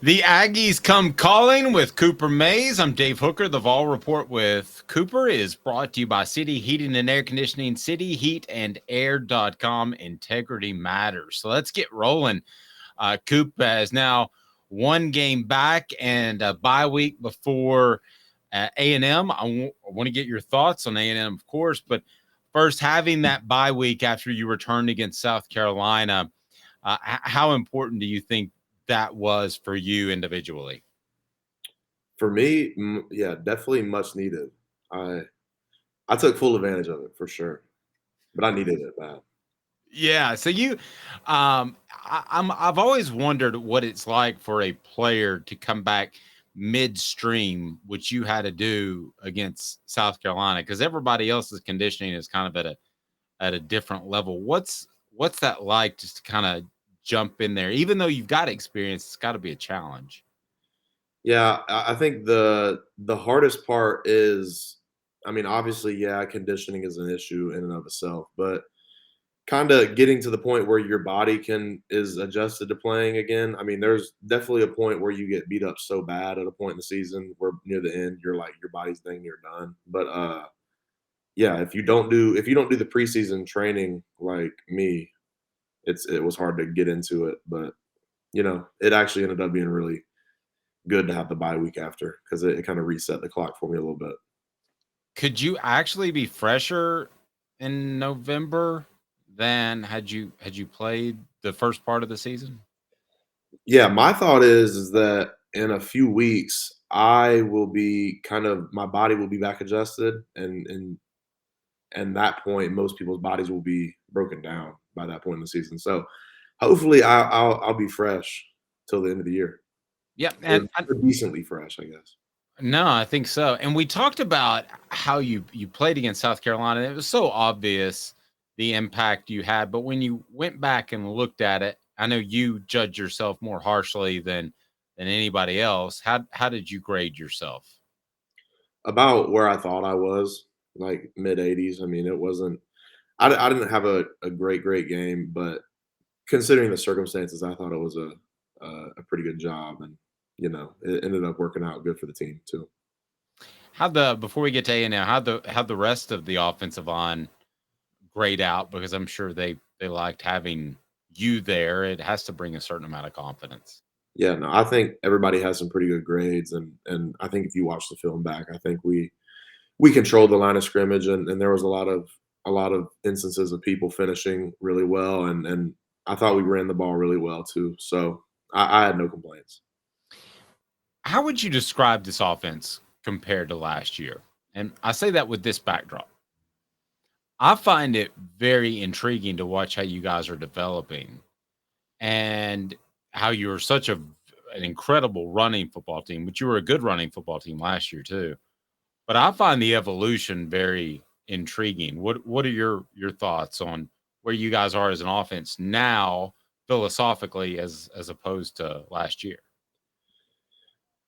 The Aggies come calling with Cooper Mays. I'm Dave Hooker. The Vol Report with Cooper is brought to you by City Heating and Air Conditioning, cityheatandair.com. Integrity matters. So let's get rolling. Coop has now one game back and a bye week before A&M. I want to get your thoughts on A&M, of course, but first, having that bye week after you returned against South Carolina, how important do you think that was for you individually? For me, yeah, definitely much needed. I I took full advantage of it for sure, but I needed it bad. Yeah. So I've always wondered what it's like for a player to come back midstream, which you had to do against South Carolina, because everybody else's conditioning is kind of at a different level. What's that like, just to kind of jump in there, even though you've got experience? It's got to be a challenge. Yeah, I think the hardest part is, I mean, obviously, yeah, conditioning is an issue in and of itself, but kind of getting to the point where your body can is adjusted to playing again. I mean, there's definitely a point where you get beat up so bad at a point in the season where near the end you're like your body's dang near done. But yeah, if you don't do the preseason training like me, it was hard to get into it, but it actually ended up being really good to have the bye week after because it kind of reset the clock for me a little bit. Could you actually be fresher in November than had you played the first part of the season? Yeah, my thought is that in a few weeks I will be kind of my body will be back adjusted, and that point most people's bodies will be broken down by that point in the season. So hopefully I'll be fresh till the end of the year, Yeah, or, and or decently fresh, I guess. no, I think so. And we talked about how you played against South Carolina. It was so obvious the impact you had, but when you went back and looked at it, I know you judge yourself more harshly than anybody else. How did you grade yourself? About where I thought I was, like mid 80s. I mean, it wasn't. I didn't have a great game, but considering the circumstances, I thought it was a pretty good job, and it ended up working out good for the team too. How the Before we get to A&M, how the rest of the offensive line grade out? Because I'm sure they liked having you there. It has to bring a certain amount of confidence. Yeah, no, I think everybody has some pretty good grades, and I think if you watch the film back, I think we controlled the line of scrimmage, and there was a lot of instances of people finishing really well, and I thought we ran the ball really well too. So I had no complaints. How would you describe this offense compared to last year? And I say that with this backdrop. I find it very intriguing to watch how you guys are developing and how you're such an incredible running football team, but you were a good running football team last year too. But I find the evolution very intriguing. What are your thoughts on where you guys are as an offense now, philosophically, as opposed to last year?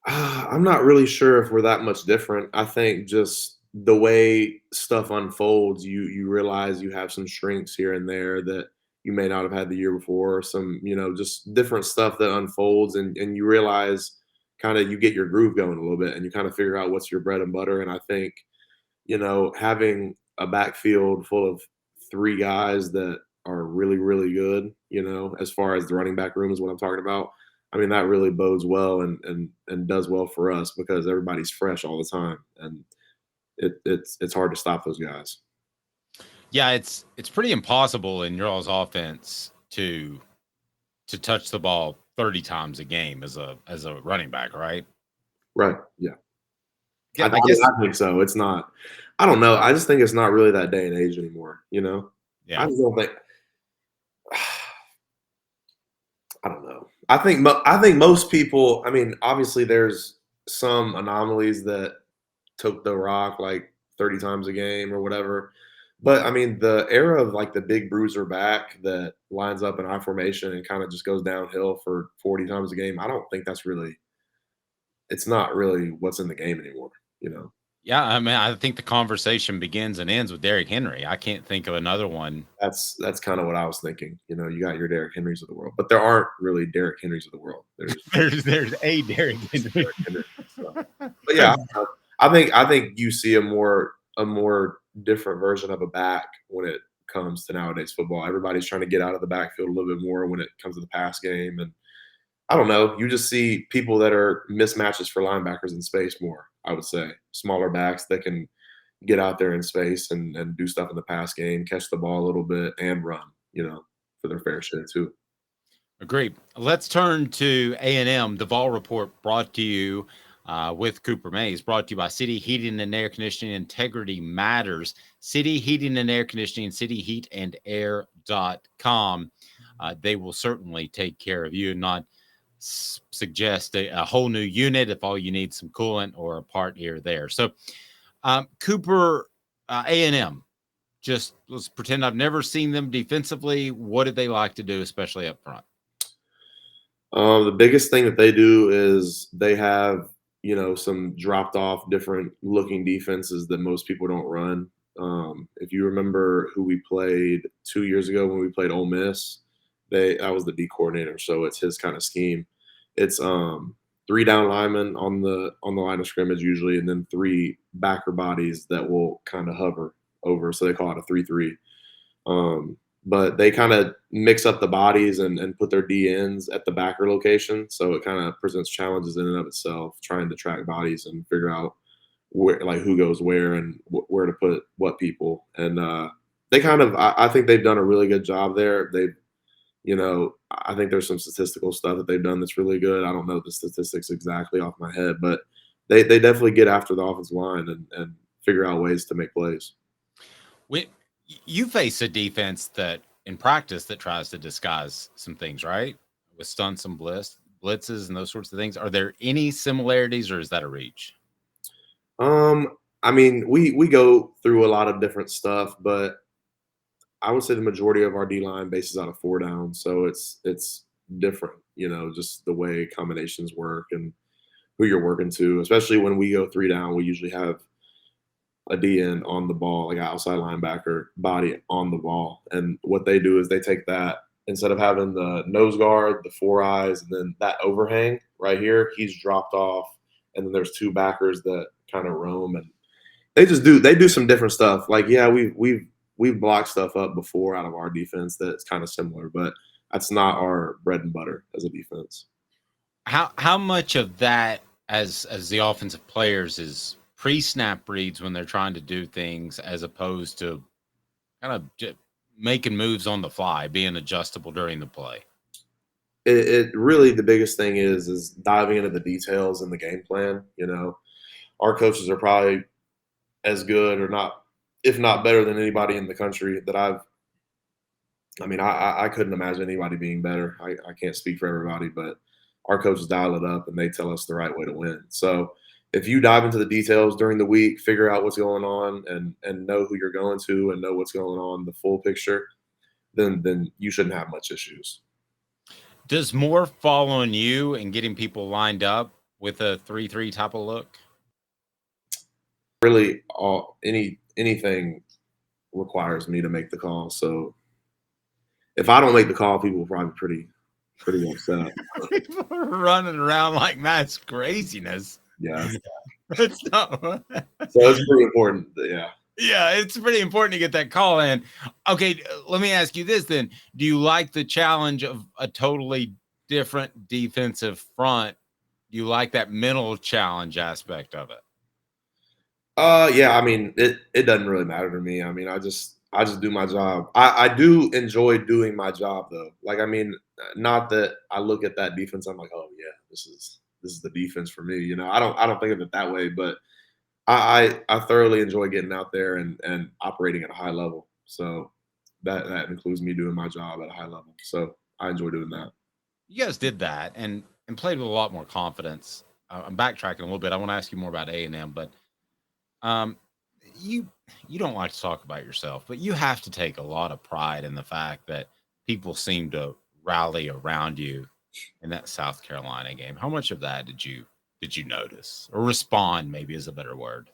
I'm not really sure if we're that much different. I think just the way stuff unfolds, you realize you have some strengths here and there that you may not have had the year before. Some, just different stuff that unfolds, and you realize kind of you get your groove going a little bit, and you kind of figure out what's your bread and butter. And I think having a backfield full of three guys that are really, really good, as far as the running back room is what I'm talking about. I mean, that really bodes well and does well for us because everybody's fresh all the time, and it's hard to stop those guys. Yeah, it's pretty impossible in your all's offense to touch the ball 30 times a game as a running back, right? Right? Yeah, Yeah, I I mean, guess. I think so. It's not. I don't know. I just think it's not really that day and age anymore. I Yeah. just don't think. I don't know. I think most people. I mean, obviously, there's some anomalies that took the rock like 30 times a game or whatever. But I mean, the era of like the big bruiser back that lines up in I formation and kind of just goes downhill for 40 times a game. I don't think that's really. It's not really what's in the game anymore. You know. Yeah, I mean, I think the conversation begins and ends with Derrick Henry. I can't think of another one. That's kind of what I was thinking. You know, you got your Derrick Henrys of the world, but there aren't really Derrick Henrys of the world. There's There's a Derrick just Henry. Derrick Henry. So, but yeah, I think you see a more different version of a back when it comes to nowadays football. Everybody's trying to get out of the backfield a little bit more when it comes to the pass game, and I don't know. You just see people that are mismatches for linebackers in space more. I would say smaller backs that can get out there in space and do stuff in the pass game, catch the ball a little bit, and run. For their fair share too. Agreed. Let's turn to A&M. The Vol Report brought to you with Cooper Mays, brought to you by City Heating and Air Conditioning. Integrity matters. City Heating and Air Conditioning, cityheatandair.com. They will certainly take care of you and not suggest a whole new unit if all you need some coolant or a part here or there. So, Cooper, A&M, just let's pretend I've never seen them defensively. What did they like to do, especially up front? The biggest thing that they do is they have, some dropped off different looking defenses that most people don't run. If you remember who we played 2 years ago when we played Ole Miss, that was the D coordinator, so it's his kind of scheme. It's three down linemen on the line of scrimmage usually, and then three backer bodies that will kind of hover over. So they call it a 3-3. Um, but they kind of mix up the bodies and put their DNs at the backer location. So it kind of presents challenges in and of itself, trying to track bodies and figure out where, like, who goes where and where to put what people. And they kind of, I think they've done a really good job there. I think there's some statistical stuff that they've done that's really good. I don't know the statistics exactly off my head, but they definitely get after the offensive line and figure out ways to make plays. When you face a defense that in practice that tries to disguise some things, right? With stunts and blitzes and those sorts of things. Are there any similarities or is that a reach? I mean, we go through a lot of different stuff, but I would say the majority of our D line bases out of four down, so it's different, just the way combinations work and who you're working to. Especially when we go three down, we usually have a DN on the ball, like an outside linebacker body on the ball. And what they do is they take that instead of having the nose guard, the four eyes, and then that overhang right here, he's dropped off. And then there's two backers that kind of roam and they do some different stuff. Like, yeah, we've blocked stuff up before out of our defense that's kind of similar, but that's not our bread and butter as a defense. How much of that as the offensive players is pre-snap reads when they're trying to do things as opposed to kind of making moves on the fly, being adjustable during the play? It really, the biggest thing is diving into the details in the game plan. Our coaches are probably as good or not, if not better than anybody in the country that I mean, I couldn't imagine anybody being better. I can't speak for everybody, but our coaches dial it up and they tell us the right way to win. So if you dive into the details during the week, figure out what's going on and know who you're going to and know what's going on, the full picture, then you shouldn't have much issues. Does more fall on you and getting people lined up with a 3-3 type of look? Really, anything requires me to make the call. So if I don't make the call, people will probably be pretty upset. People are running around like mass craziness. Yeah. It's not. So it's pretty important. Yeah. Yeah, it's pretty important to get that call in. Okay, let me ask you this then. Do you like the challenge of a totally different defensive front? Do you like that mental challenge aspect of it? Yeah, I mean, it doesn't really matter to me. I mean, I just do my job. I do enjoy doing my job though. Like, I mean, not that I look at that defense, I'm like, oh yeah, this is the defense for me. I don't think of it that way, but I thoroughly enjoy getting out there and operating at a high level. So that includes me doing my job at a high level. So I enjoy doing that. You guys did that and played with a lot more confidence. I'm backtracking a little bit. I want to ask you more about A&M, but um, you you don't like to talk about yourself, but you have to take a lot of pride in the fact that people seem to rally around you in that South Carolina game. How much of that did you notice or respond? Maybe is a better word.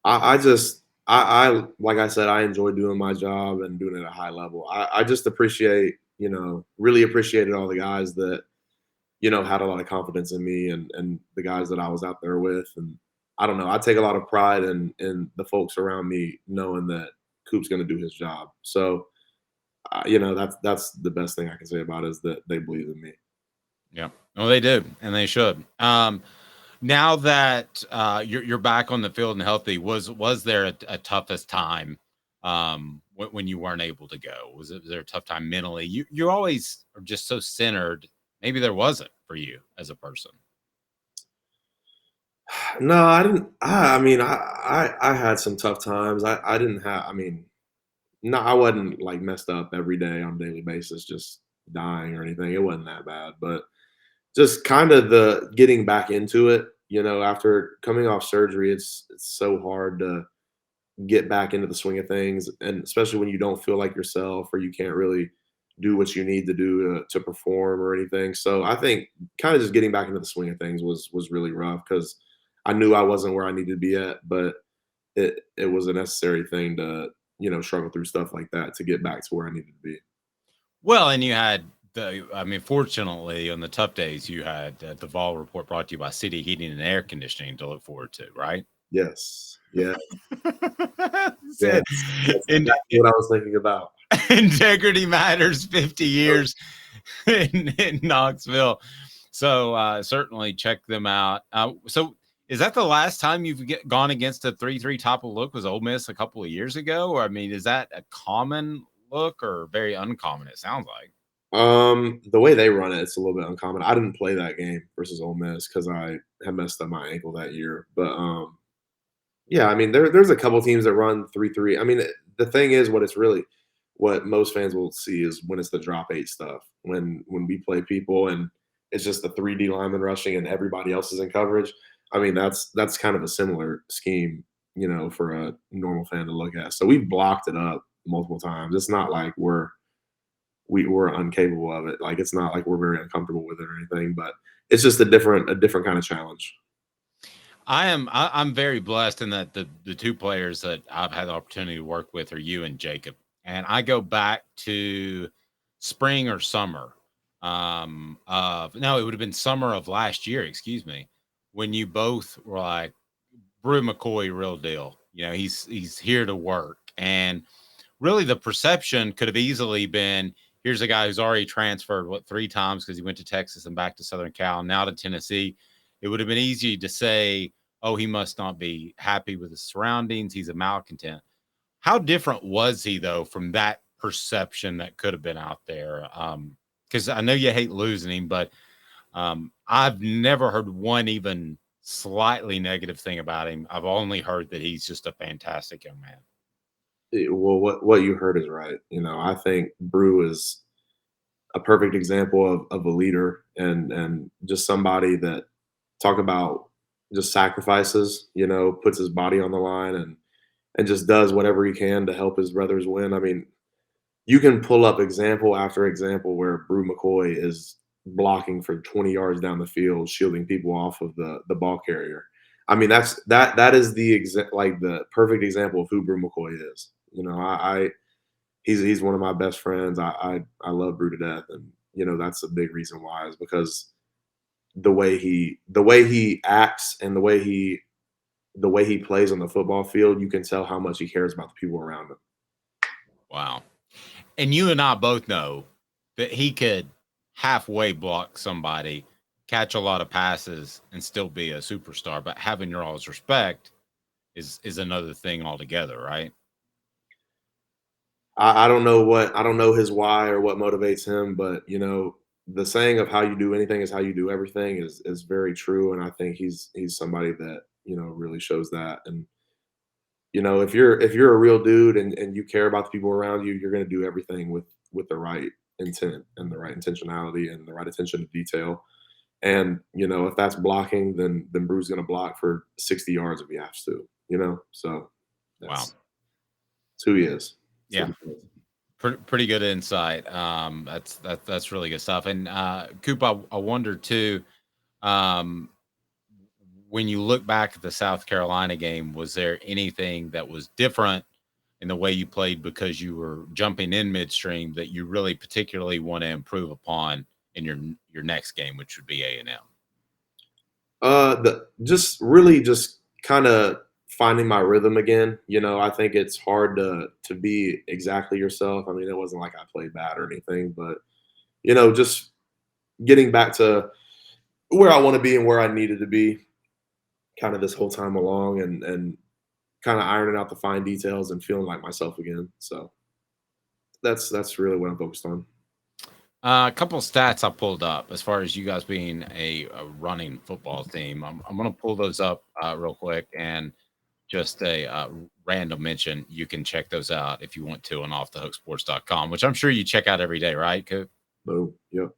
I just I like I said, I enjoy doing my job and doing it at a high level. I just appreciate, really appreciated all the guys that, had a lot of confidence in me and the guys that I was out there with. And I don't know, I take a lot of pride in the folks around me knowing that Coop's going to do his job. So, that's the best thing I can say about it is that they believe in me. Yeah. Well, they do, and they should. Now that you're back on the field and healthy, was there a toughest time when you weren't able to go? Was there a tough time mentally? You always are just so centered. Maybe there wasn't for you as a person. No, I didn't. I mean, I had some tough times. I didn't have. I mean, no, I wasn't like messed up every day on a daily basis, just dying or anything. It wasn't that bad, but just kind of the getting back into it. After coming off surgery, it's so hard to get back into the swing of things, and especially when you don't feel like yourself or you can't really do what you need to do to perform or anything. So I think kind of just getting back into the swing of things was really rough because I knew I wasn't where I needed to be at, but it was a necessary thing to struggle through stuff like that to get back to where I needed to be. Well, and you had I mean, fortunately, on the tough days, you had the Vol report brought to you by City Heating and Air Conditioning to look forward to, right? Yes, yeah, That's it. yes, that's And exactly what I was thinking about. integrity matters 50 years in Knoxville. So certainly check them out. So is that the last time you've gone against a 3-3 top of look? Was Ole Miss a couple of years ago? Or I mean, is that a common look or very uncommon? It sounds like. The way they run it, it's a little bit uncommon. I didn't play that game versus Ole Miss because I had messed up my ankle that year. But yeah, I mean, there's a couple teams that run 3-3. I mean, the thing is, what most fans will see is when it's the drop eight stuff. When we play people and it's just the 3D lineman rushing and everybody else is in coverage. I mean, that's kind of a similar scheme, for a normal fan to look at. So we've blocked it up multiple times. It's not like we're incapable of it. Like it's not like we're very uncomfortable with it or anything, but it's just a different kind of challenge. I'm very blessed in that the two players that I've had the opportunity to work with are you and Jacob. And I go back to spring or summer of no, it would have been summer of last year, excuse me, when you both were like Brew McCoy, real deal. He's here to work. And really the perception could have easily been here's a guy who's already transferred three times because he went to Texas and back to Southern Cal, now to Tennessee. It would have been easy to say, oh, he must not be happy with his surroundings. He's a malcontent. How different was he though from that perception that could have been out there? Because I know you hate losing him, but I've never heard one even slightly negative thing about him. I've only heard that he's just a fantastic young man. Well, what you heard is right. I think Brew is a perfect example of a leader and just somebody that talk about just sacrifices, puts his body on the line and just does whatever he can to help his brothers win. I mean, you can pull up example after example where Brew McCoy is blocking for 20 yards down the field, shielding people off of the ball carrier. I mean, that is like the perfect example of who Brew McCoy is. He's one of my best friends. I love Brew to death, and that's a big reason why is because the way he acts and the way he plays on the football field, you can tell how much he cares about the people around him. Wow. And you and I both know that he could halfway block somebody, catch a lot of passes, and still be a superstar. But having your all's respect is another thing altogether, right? I don't know his why or what motivates him, but the saying of how you do anything is how you do everything is very true, and I think he's somebody that really shows that. And if you're a real dude and you care about the people around you, you're going to do everything with the right intent and the right intentionality and the right attention to detail. And if that's blocking, then Brew's going to block for 60 yards if he has to. So Wow. that's who he is. That's Yeah. what he does. Pretty good insight. That's really good stuff. And Coop, I wonder too, um, when you look back at the South Carolina game, was there anything that was different in the way you played because you were jumping in midstream that you really particularly want to improve upon in your next game, which would be A&M? The just really just kind of finding my rhythm again. I think it's hard to be exactly yourself. I mean, it wasn't like I played bad or anything, but just getting back to where I want to be and where I needed to be, kind of this whole time along, and kind of ironing out the fine details and feeling like myself again. So that's really what I'm focused on. A couple of stats I pulled up as far as you guys being a running football team. I'm going to pull those up real quick, and just a random mention. You can check those out if you want to on offthehooksports.com, which I'm sure you check out every day, right, Coop? Boom. Yep.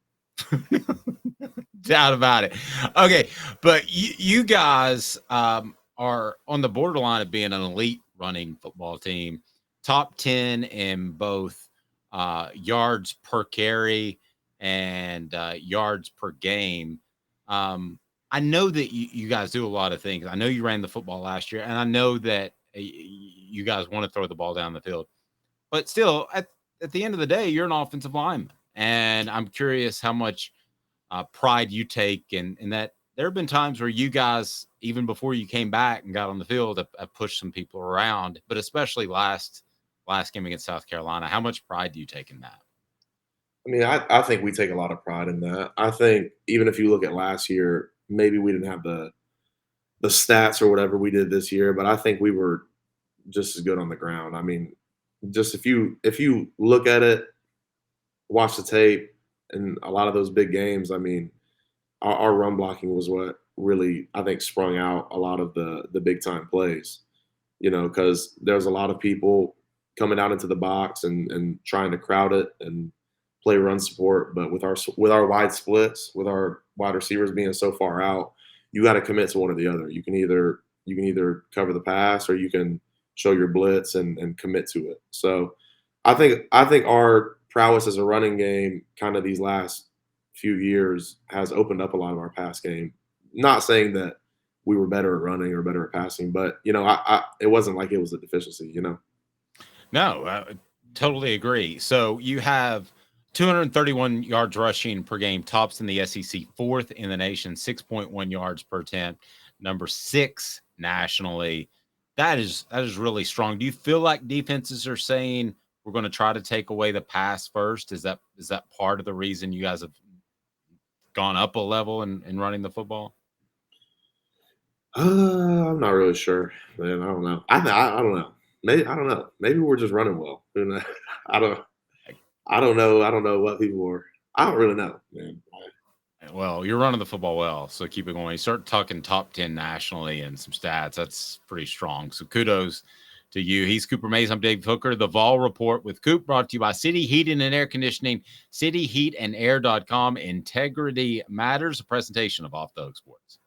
Doubt about it. Okay, but you guys are on the borderline of being an elite running football team, top 10 in both yards per carry and yards per game. I know that you guys do a lot of things. I know you ran the football last year, and I know that you guys want to throw the ball down the field. But still, at the end of the day, you're an offensive lineman. And I'm curious how much pride you take in that there have been times where you guys, even before you came back and got on the field, have pushed some people around, but especially last game against South Carolina. How much pride do you take in that? I mean, I think we take a lot of pride in that. I think even if you look at last year, maybe we didn't have the stats or whatever we did this year, but I think we were just as good on the ground. I mean, just if you look at it, watch the tape, and a lot of those big games, I mean, our run blocking was what really I think sprung out a lot of the big time plays. Because there's a lot of people coming out into the box and trying to crowd it and play run support. But with our wide splits, with our wide receivers being so far out, you got to commit to one or the other. You can either cover the pass or you can show your blitz and commit to it. So I think our prowess as a running game, kind of these last few years, has opened up a lot of our pass game. Not saying that we were better at running or better at passing, but it wasn't like it was a deficiency. No, totally agree. So you have 231 yards rushing per game, tops in the SEC, fourth in the nation, 6.1 yards per attempt, number 6 nationally. That is really strong. Do you feel like defenses are saying we're going to try to take away the pass first? Is that part of the reason you guys have gone up a level in running the football? I'm not really sure, man. I don't know. I don't know. Maybe I don't know. Maybe we're just running well. Who knows? I don't. I don't know. I don't know what people were. I don't really know, man. Well, you're running the football well, so keep it going. You start talking top 10 nationally and some stats. That's pretty strong. So kudos to you. He's Cooper Mays. I'm Dave Hooker. The Vol Report with Coop, brought to you by City Heating and Air Conditioning, cityheatandair.com. Integrity matters. A presentation of Off the Hook Sports.